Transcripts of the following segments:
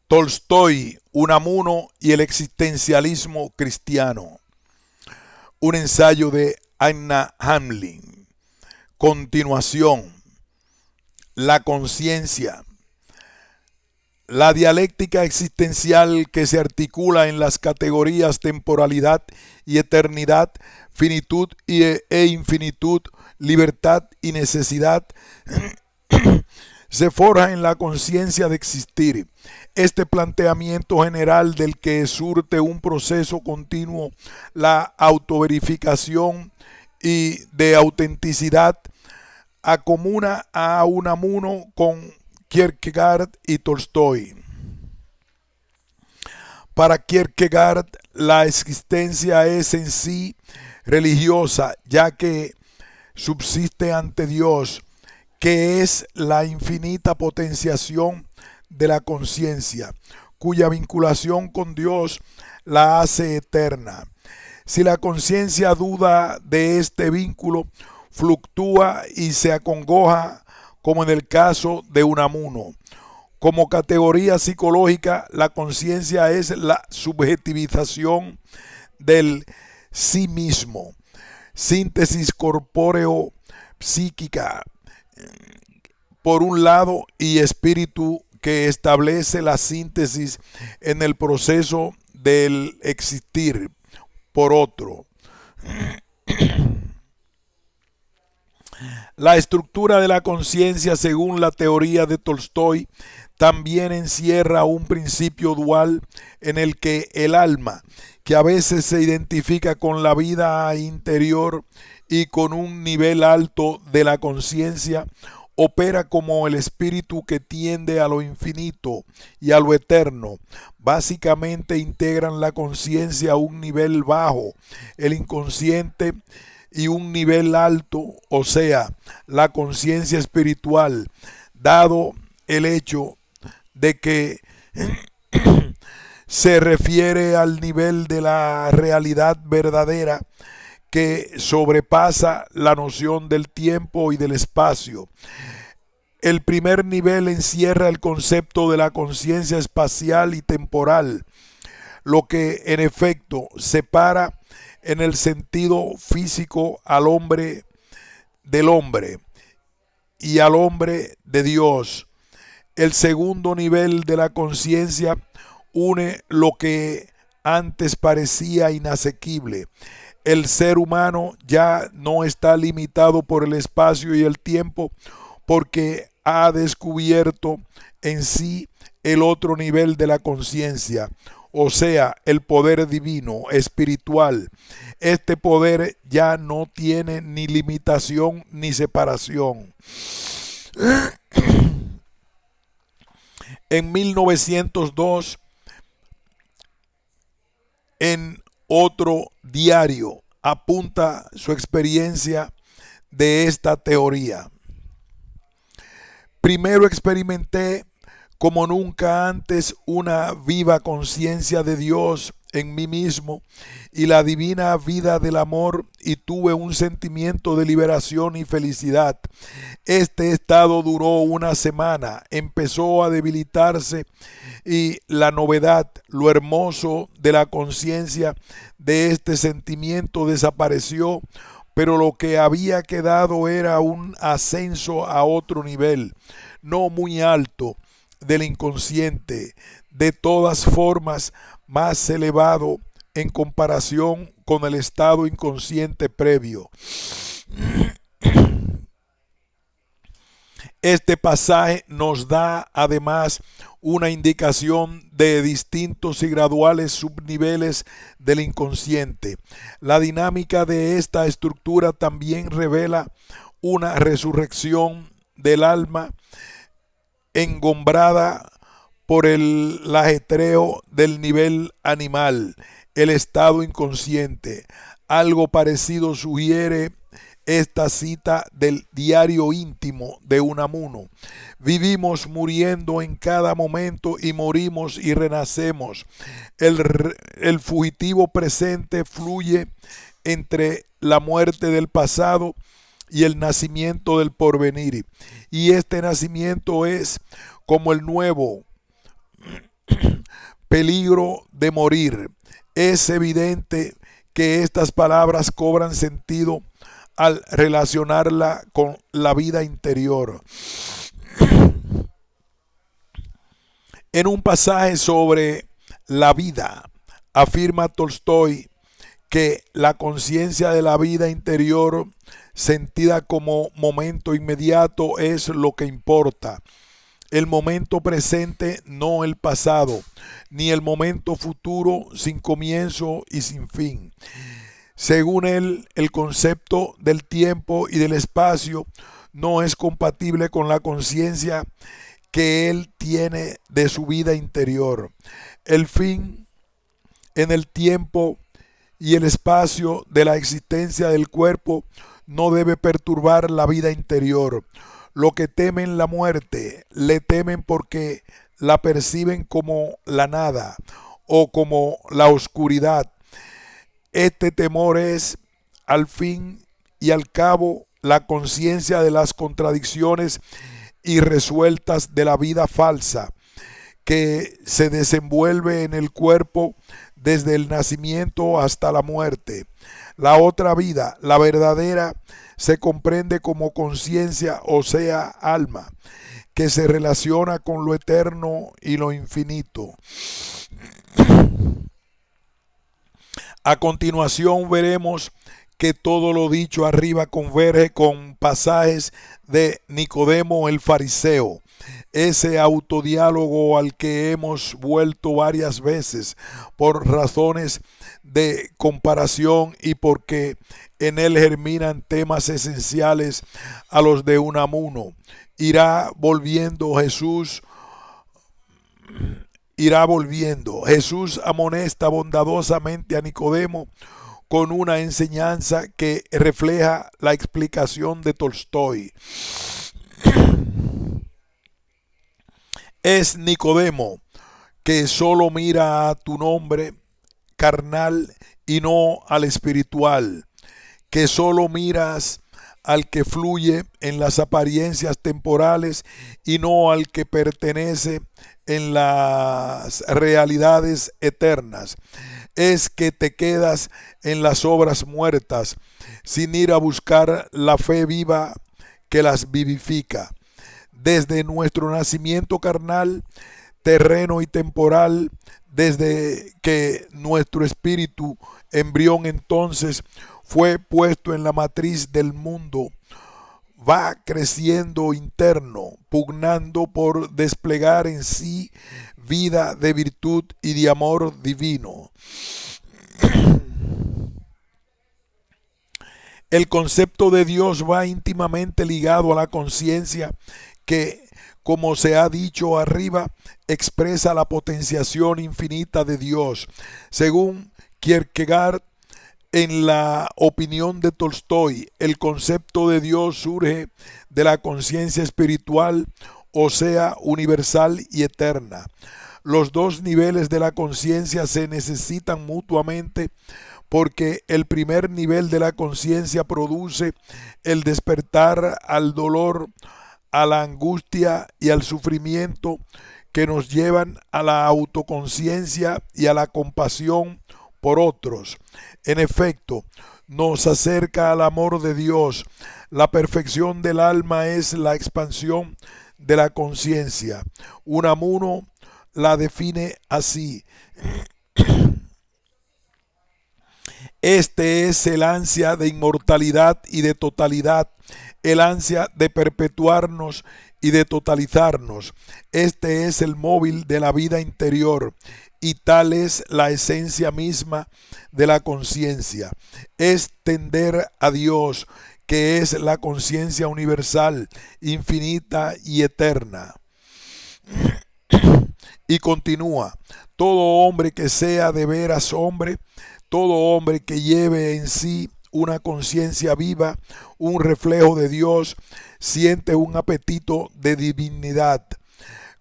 Tolstoy, Unamuno y el existencialismo cristiano. Un ensayo de Anna Hamlin. Continuación. La conciencia. La dialéctica existencial que se articula en las categorías temporalidad y eternidad, finitud e infinitud, libertad y necesidad, se forja en la conciencia de existir. Este planteamiento general del que surte un proceso continuo, la autoverificación y de autenticidad, acomuna a Unamuno con Kierkegaard y Tolstoy. Para Kierkegaard, la existencia es en sí religiosa, ya que subsiste ante Dios, que es la infinita potenciación de la conciencia, cuya vinculación con Dios la hace eterna. Si la conciencia duda de este vínculo, fluctúa y se acongoja, como en el caso de Unamuno. Como categoría psicológica, la conciencia es la subjetivización del sí mismo, síntesis corpóreo-psíquica, por un lado, y espíritu que establece la síntesis en el proceso del existir, por otro. La estructura de la conciencia, según la teoría de Tolstoy, también encierra un principio dual en el que el alma, que a veces se identifica con la vida interior y con un nivel alto de la conciencia, opera como el espíritu que tiende a lo infinito y a lo eterno. Básicamente integran la conciencia a un nivel bajo, el inconsciente, y un nivel alto, o sea, la conciencia espiritual, dado el hecho de que se refiere al nivel de la realidad verdadera que sobrepasa la noción del tiempo y del espacio. El primer nivel encierra el concepto de la conciencia espacial y temporal, lo que en efecto separa en el sentido físico al hombre del hombre y al hombre de Dios. El segundo nivel de la conciencia une lo que antes parecía inasequible. El ser humano ya no está limitado por el espacio y el tiempo porque ha descubierto en sí el otro nivel de la conciencia, o sea, el poder divino, espiritual. Este poder ya no tiene ni limitación ni separación. En 1902, en otro diario, apunta su experiencia de esta teoría. Primero experimenté como nunca antes una viva conciencia de Dios en mí mismo y la divina vida del amor, y tuve un sentimiento de liberación y felicidad. Este estado duró una semana, empezó a debilitarse y la novedad, lo hermoso de la conciencia de este sentimiento desapareció, pero lo que había quedado era un ascenso a otro nivel, no muy alto, del inconsciente, de todas formas más elevado en comparación con el estado inconsciente previo. Este pasaje nos da además una indicación de distintos y graduales subniveles del inconsciente. La dinámica de esta estructura también revela una resurrección del alma engombrada por el ajetreo del nivel animal, el estado inconsciente. Algo parecido sugiere esta cita del diario íntimo de Unamuno. Vivimos muriendo en cada momento y morimos y renacemos. El fugitivo presente fluye entre la muerte del pasado y el nacimiento del porvenir. Y este nacimiento es como el nuevo peligro de morir. Es evidente que estas palabras cobran sentido al relacionarla con la vida interior. En un pasaje sobre la vida, afirma Tolstoy que la conciencia de la vida interior, sentida como momento inmediato, es lo que importa. El momento presente, no el pasado, ni el momento futuro sin comienzo y sin fin. Según él, el concepto del tiempo y del espacio no es compatible con la conciencia que él tiene de su vida interior. El fin en el tiempo y el espacio de la existencia del cuerpo no debe perturbar la vida interior. Lo que temen la muerte, le temen porque la perciben como la nada o como la oscuridad. Este temor es, al fin y al cabo, la conciencia de las contradicciones irresueltas de la vida falsa que se desenvuelve en el cuerpo desde el nacimiento hasta la muerte. La otra vida, la verdadera, se comprende como conciencia, o sea, alma, que se relaciona con lo eterno y lo infinito. A continuación veremos que todo lo dicho arriba converge con pasajes de Nicodemo el fariseo, ese autodiálogo al que hemos vuelto varias veces por razones de comparación y porque en él germinan temas esenciales a los de Unamuno. Irá volviendo. Jesús amonesta bondadosamente a Nicodemo con una enseñanza que refleja la explicación de Tolstoy. Es Nicodemo que solo mira a tu nombre carnal y no al espiritual, que solo miras al que fluye en las apariencias temporales y no al que pertenece en las realidades eternas. Es que te quedas en las obras muertas sin ir a buscar la fe viva que las vivifica. Desde nuestro nacimiento carnal, terreno y temporal, desde que nuestro espíritu, embrión entonces, fue puesto en la matriz del mundo, va creciendo interno, pugnando por desplegar en sí vida de virtud y de amor divino. El concepto de Dios va íntimamente ligado a la conciencia que, como se ha dicho arriba, expresa la potenciación infinita de Dios. Según Kierkegaard, en la opinión de Tolstoy, el concepto de Dios surge de la conciencia espiritual, o sea, universal y eterna. Los dos niveles de la conciencia se necesitan mutuamente porque el primer nivel de la conciencia produce el despertar al dolor, a la angustia y al sufrimiento que nos llevan a la autoconciencia y a la compasión por otros. En efecto, nos acerca al amor de Dios. La perfección del alma es la expansión de la conciencia. Unamuno la define así: este es el ansia de inmortalidad y de totalidad, el ansia de perpetuarnos y de totalizarnos. Este es el móvil de la vida interior y tal es la esencia misma de la conciencia. Es tender a Dios, que es la conciencia universal, infinita y eterna. Y continúa: todo hombre que sea de veras hombre, todo hombre que lleve en sí una conciencia viva, un reflejo de Dios, siente un apetito de divinidad.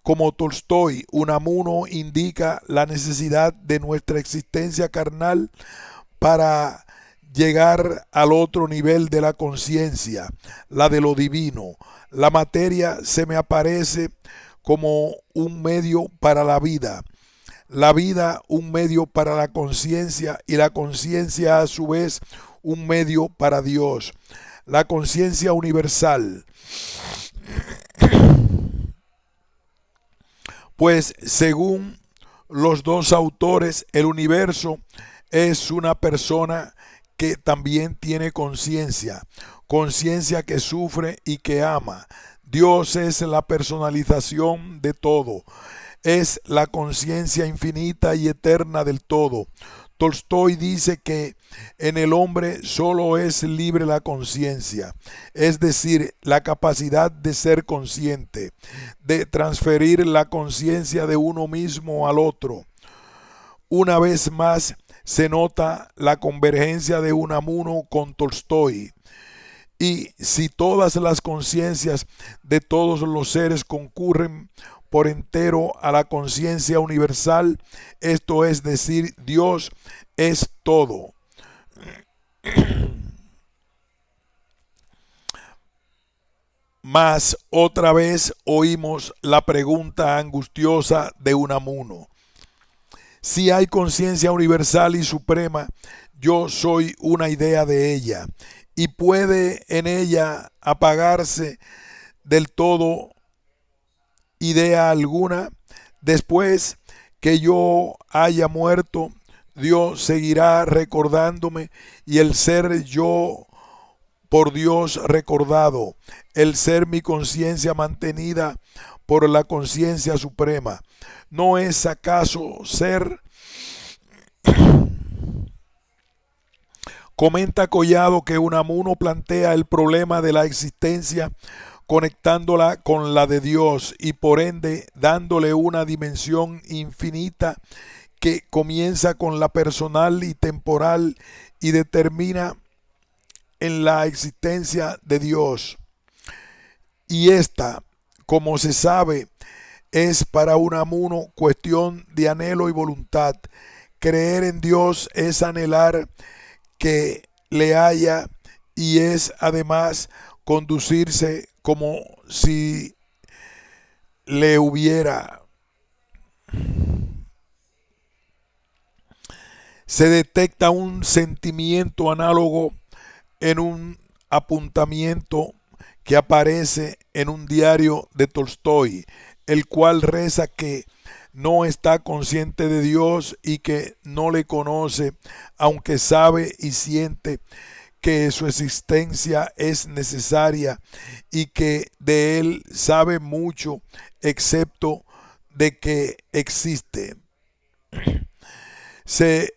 Como Tolstoy, Unamuno indica la necesidad de nuestra existencia carnal para llegar al otro nivel de la conciencia, la de lo divino. La materia se me aparece como un medio para la vida. la vida un medio para la conciencia y la conciencia a su vez un medio para Dios. La conciencia universal. Pues según los dos autores, el universo es una persona que también tiene conciencia, conciencia que sufre y que ama. Dios es la personalización de todo, es la conciencia infinita y eterna del todo. Tolstoy dice que en el hombre solo es libre la conciencia, es decir, la capacidad de ser consciente, de transferir la conciencia de uno mismo al otro. Una vez más se nota la convergencia de Unamuno con Tolstoy. Y si todas las conciencias de todos los seres concurren por entero a la conciencia universal, esto es decir, Dios es todo. Mas otra vez oímos la pregunta angustiosa de Unamuno. Si hay conciencia universal y suprema, yo soy una idea de ella, y puede en ella apagarse del todo idea alguna. Después que yo haya muerto, Dios seguirá recordándome y el ser yo por Dios recordado, el ser mi conciencia mantenida por la conciencia suprema. ¿No es acaso ser? Comenta Collado que Unamuno plantea el problema de la existencia conectándola con la de Dios y por ende dándole una dimensión infinita que comienza con la personal y temporal y determina en la existencia de Dios. Y esta, como se sabe, es para Unamuno cuestión de anhelo y voluntad. Creer en Dios es anhelar que le haya y es además conducirse como si le hubiera. Se detecta un sentimiento análogo en un apuntamiento que aparece en un diario de Tolstoy, el cual reza que no está consciente de Dios y que no le conoce, aunque sabe y siente que su existencia es necesaria y que de él sabe mucho, excepto de que existe. Se,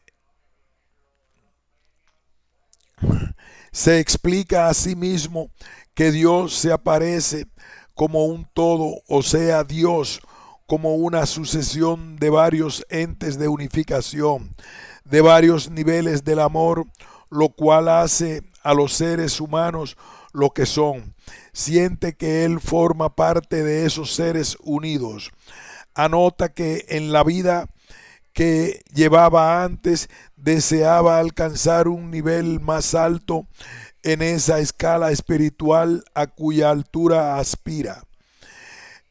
se explica a sí mismo que Dios se aparece como un todo, o sea, Dios como una sucesión de varios entes de unificación, de varios niveles del amor, lo cual hace a los seres humanos lo que son. Siente que Él forma parte de esos seres unidos. Anota que en la vida que llevaba antes deseaba alcanzar un nivel más alto en esa escala espiritual a cuya altura aspira.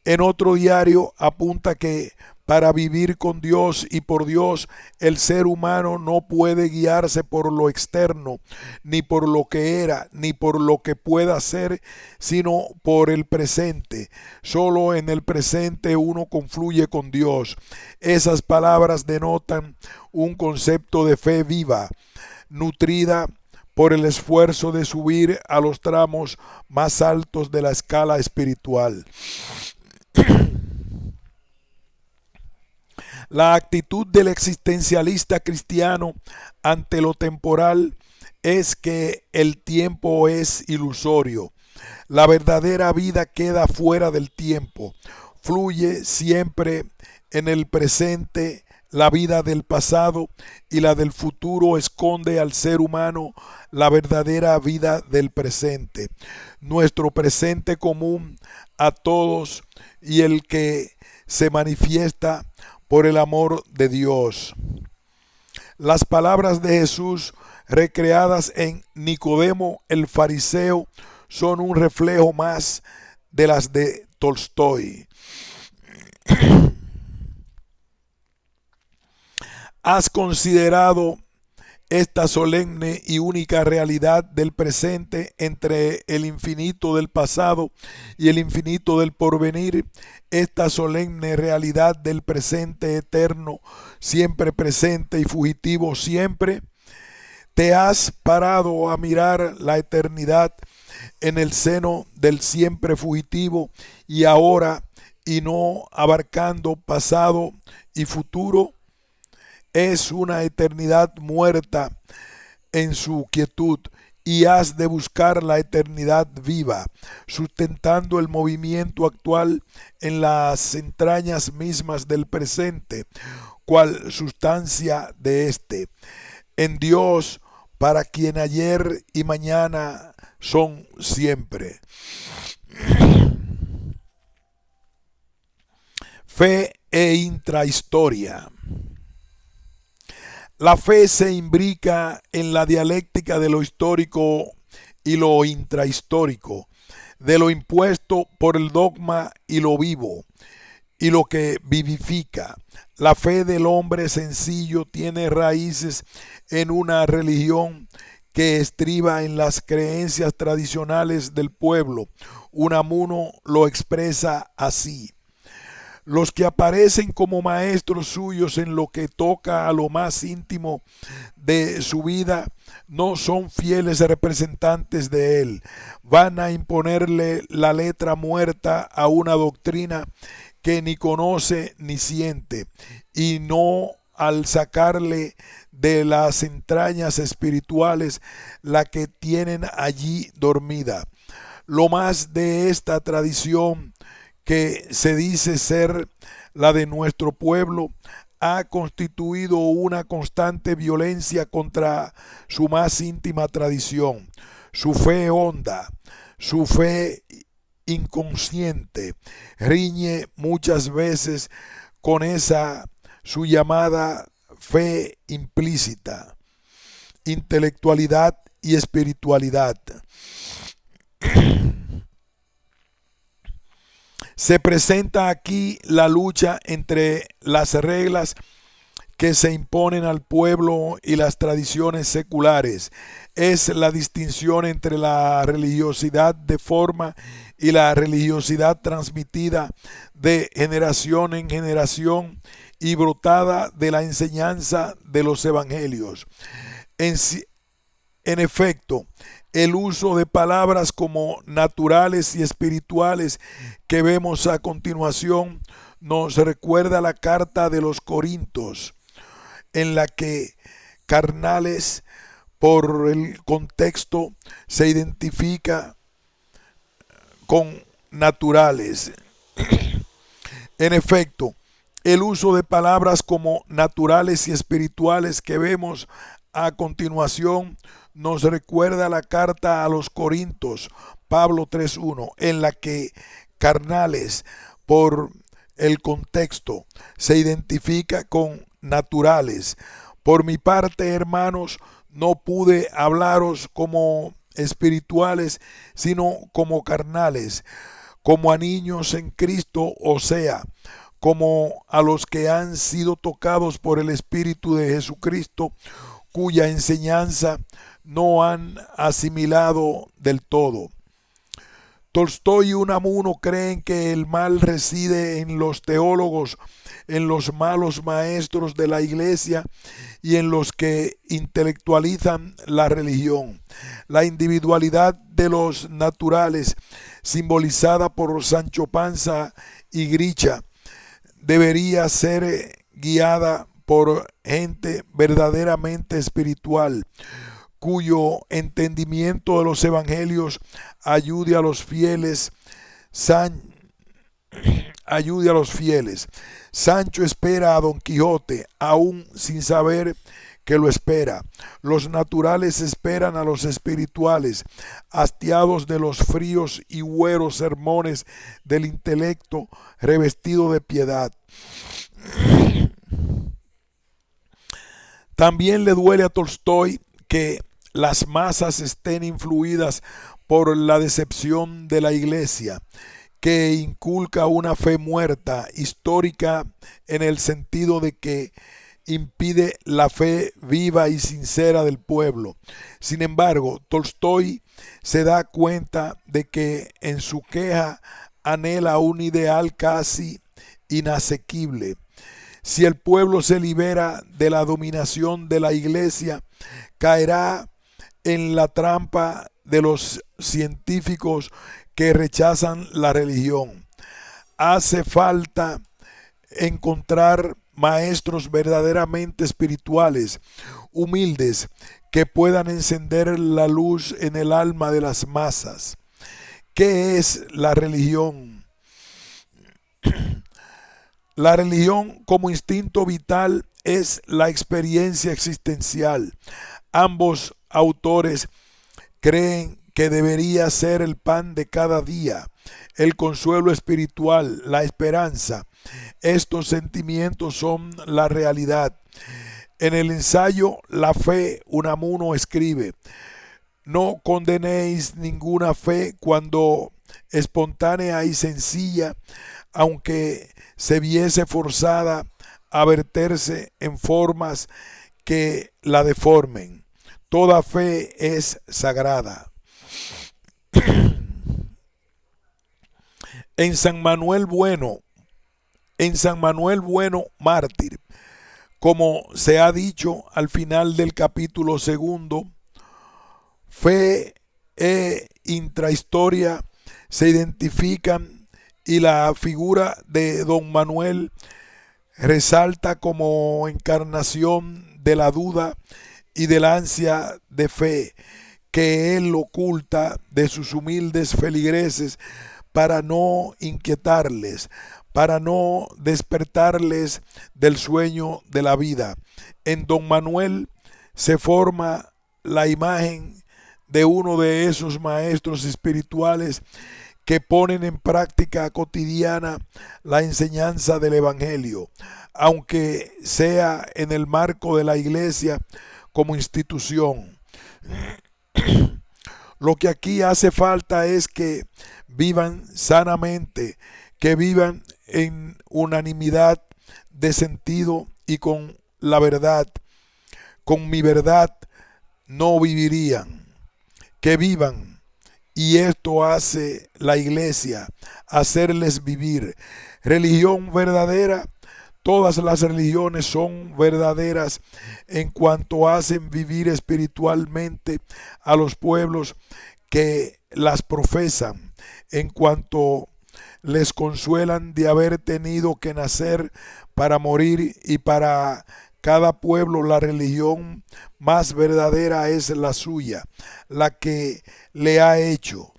En otro diario apunta que para vivir con Dios y por Dios, el ser humano no puede guiarse por lo externo, ni por lo que era, ni por lo que pueda ser, sino por el presente. Solo en el presente uno confluye con Dios. Esas palabras denotan un concepto de fe viva, nutrida por el esfuerzo de subir a los tramos más altos de la escala espiritual. La actitud del existencialista cristiano ante lo temporal es que el tiempo es ilusorio. La verdadera vida queda fuera del tiempo. Fluye siempre en el presente. La vida del pasado y la del futuro esconde al ser humano la verdadera vida del presente. Nuestro presente común a todos y el que se manifiesta por el amor de Dios. Las palabras de Jesús recreadas en Nicodemo el fariseo son un reflejo más de las de Tolstoy. ¿Has considerado esta solemne y única realidad del presente entre el infinito del pasado y el infinito del porvenir? Esta solemne realidad del presente eterno, siempre presente y fugitivo siempre. ¿Te has parado a mirar la eternidad en el seno del siempre fugitivo y ahora, y no abarcando pasado y futuro? Es una eternidad muerta en su quietud, y has de buscar la eternidad viva, sustentando el movimiento actual en las entrañas mismas del presente, cual sustancia de éste, en Dios, para quien ayer y mañana son siempre. Fe e intrahistoria. La fe se imbrica en la dialéctica de lo histórico y lo intrahistórico, de lo impuesto por el dogma y lo vivo, y lo que vivifica. La fe del hombre sencillo tiene raíces en una religión que estriba en las creencias tradicionales del pueblo. Unamuno lo expresa así: los que aparecen como maestros suyos en lo que toca a lo más íntimo de su vida no son fieles representantes de él. Van a imponerle la letra muerta a una doctrina que ni conoce ni siente, y no al sacarle de las entrañas espirituales la que tienen allí dormida. Lo más de esta tradición, que se dice ser la de nuestro pueblo, ha constituido una constante violencia contra su más íntima tradición. Su fe honda, su fe inconsciente, riñe muchas veces con esa su llamada fe implícita, intelectualidad y espiritualidad. Se presenta aquí la lucha entre las reglas que se imponen al pueblo y las tradiciones seculares. Es la distinción entre la religiosidad de forma y la religiosidad transmitida de generación en generación y brotada de la enseñanza de los evangelios. En efecto, el uso de palabras como naturales y espirituales que vemos a continuación nos recuerda la carta de los Corintios, en la que carnales, por el contexto, se identifica con naturales. En efecto, el uso de palabras como naturales y espirituales que vemos a continuación nos recuerda la carta a los Corintios, Pablo 3:1, en la que carnales, por el contexto, se identifica con naturales. Por mi parte, hermanos, no pude hablaros como espirituales, sino como carnales, como a niños en Cristo, o sea, como a los que han sido tocados por el Espíritu de Jesucristo, cuya enseñanza no han asimilado del todo. Tolstoy y Unamuno creen que el mal reside en los teólogos, en los malos maestros de la iglesia y en los que intelectualizan la religión. La individualidad de los naturales, simbolizada por Sancho Panza y Grisha, debería ser guiada por gente verdaderamente espiritual, cuyo entendimiento de los evangelios ayude a los fieles. Ayude a los fieles. Sancho espera a Don Quijote, aún sin saber que lo espera. Los naturales esperan a los espirituales, hastiados de los fríos y hueros sermones del intelecto revestido de piedad. También le duele a Tolstoy que las masas estén influidas por la decepción de la iglesia, que inculca una fe muerta, histórica, en el sentido de que impide la fe viva y sincera del pueblo. Sin embargo, Tolstoy se da cuenta de que en su queja anhela un ideal casi inasequible. Si el pueblo se libera de la dominación de la iglesia, caerá en la trampa de los científicos que rechazan la religión. Hace falta encontrar maestros verdaderamente espirituales, humildes, que puedan encender la luz en el alma de las masas. ¿Qué es la religión? La religión como instinto vital es la experiencia existencial. Ambos autores creen que debería ser el pan de cada día, el consuelo espiritual, la esperanza. Estos sentimientos son la realidad. En el ensayo La fe, Unamuno escribe: no condenéis ninguna fe cuando espontánea y sencilla, aunque se viese forzada a verterse en formas que la deformen. Toda fe es sagrada. En San Manuel Bueno, mártir, como se ha dicho al final del capítulo segundo, fe e intrahistoria se identifican y la figura de don Manuel resalta como encarnación de la duda y de la ansia de fe que él oculta de sus humildes feligreses para no inquietarles, para no despertarles del sueño de la vida. En don Manuel se forma la imagen de uno de esos maestros espirituales que ponen en práctica cotidiana la enseñanza del Evangelio, aunque sea en el marco de la iglesia como institución. Lo que aquí hace falta es que vivan sanamente, que vivan en unanimidad de sentido y con la verdad. Con mi verdad no vivirían. Que vivan. Y esto hace la iglesia, hacerles vivir. Religión verdadera. Todas las religiones son verdaderas en cuanto hacen vivir espiritualmente a los pueblos que las profesan, en cuanto les consuelan de haber tenido que nacer para morir, y para cada pueblo la religión más verdadera es la suya, la que le ha hecho.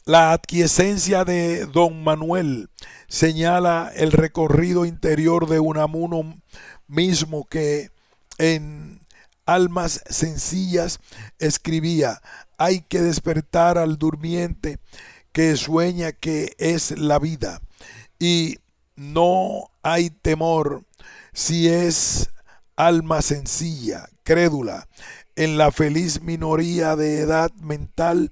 La aquiescencia de don Manuel señala el recorrido interior de Unamuno mismo, que en Almas Sencillas escribía: hay que despertar al durmiente que sueña que es la vida, y no hay temor si es alma sencilla, crédula, en la feliz minoría de edad mental,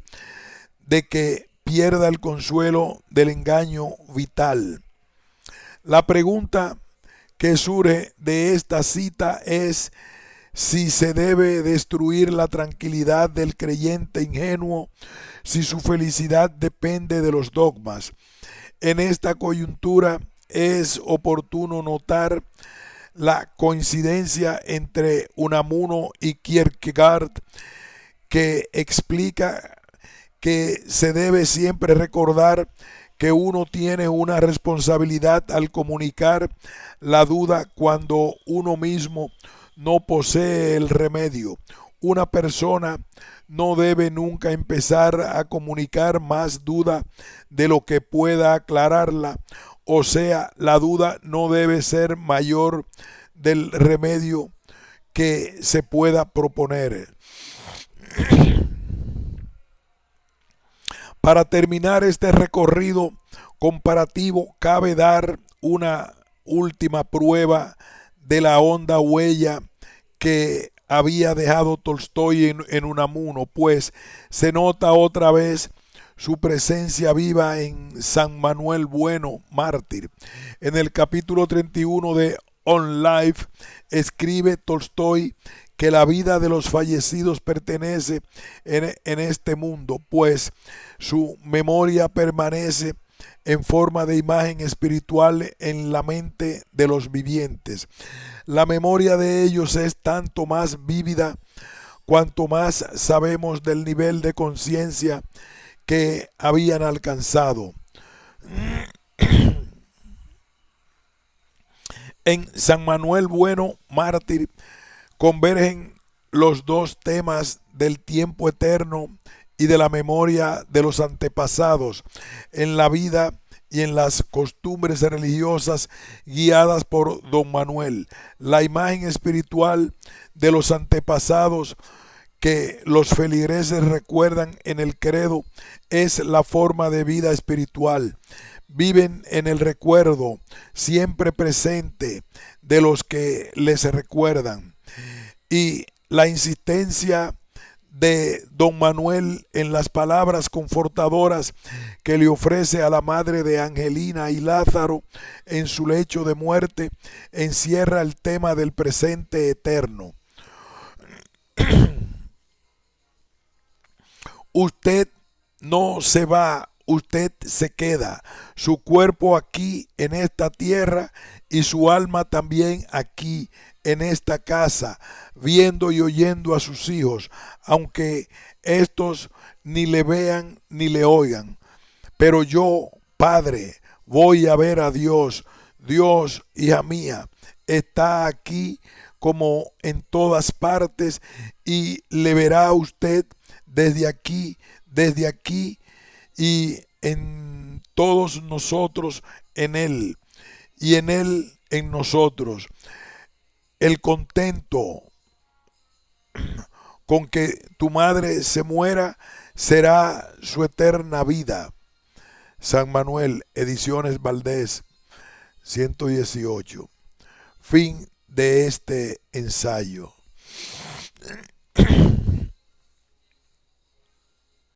de que pierda el consuelo del engaño vital. La pregunta que surge de esta cita es si se debe destruir la tranquilidad del creyente ingenuo, si su felicidad depende de los dogmas. En esta coyuntura es oportuno notar la coincidencia entre Unamuno y Kierkegaard, que explica que se debe siempre recordar que uno tiene una responsabilidad al comunicar la duda cuando uno mismo no posee el remedio. Una persona no debe nunca empezar a comunicar más duda de lo que pueda aclararla, o sea, la duda no debe ser mayor del remedio que se pueda proponer. Para terminar este recorrido comparativo, cabe dar una última prueba de la honda huella que había dejado Tolstoy en Unamuno, pues se nota otra vez su presencia viva en San Manuel Bueno, mártir. En el capítulo 31 de On Life escribe Tolstoy que la vida de los fallecidos pertenece en este mundo, pues su memoria permanece en forma de imagen espiritual en la mente de los vivientes. La memoria de ellos es tanto más vívida cuanto más sabemos del nivel de conciencia que habían alcanzado. En San Manuel Bueno, mártir, convergen los dos temas del tiempo eterno y de la memoria de los antepasados en la vida y en las costumbres religiosas guiadas por don Manuel. La imagen espiritual de los antepasados que los feligreses recuerdan en el credo es la forma de vida espiritual. Viven en el recuerdo siempre presente de los que les recuerdan. Y la insistencia de don Manuel en las palabras confortadoras que le ofrece a la madre de Angelina y Lázaro en su lecho de muerte encierra el tema del presente eterno. Usted no se va, usted se queda, su cuerpo aquí en esta tierra y su alma también aquí en esta casa, viendo y oyendo a sus hijos, aunque estos ni le vean ni le oigan. Pero yo, Padre, voy a ver a Dios. Dios, hija mía, está aquí como en todas partes y le verá a usted desde aquí y en todos nosotros en Él y en Él en nosotros. El contento con que tu madre se muera será su eterna vida. San Manuel, Ediciones Valdés, 118. Fin de este ensayo.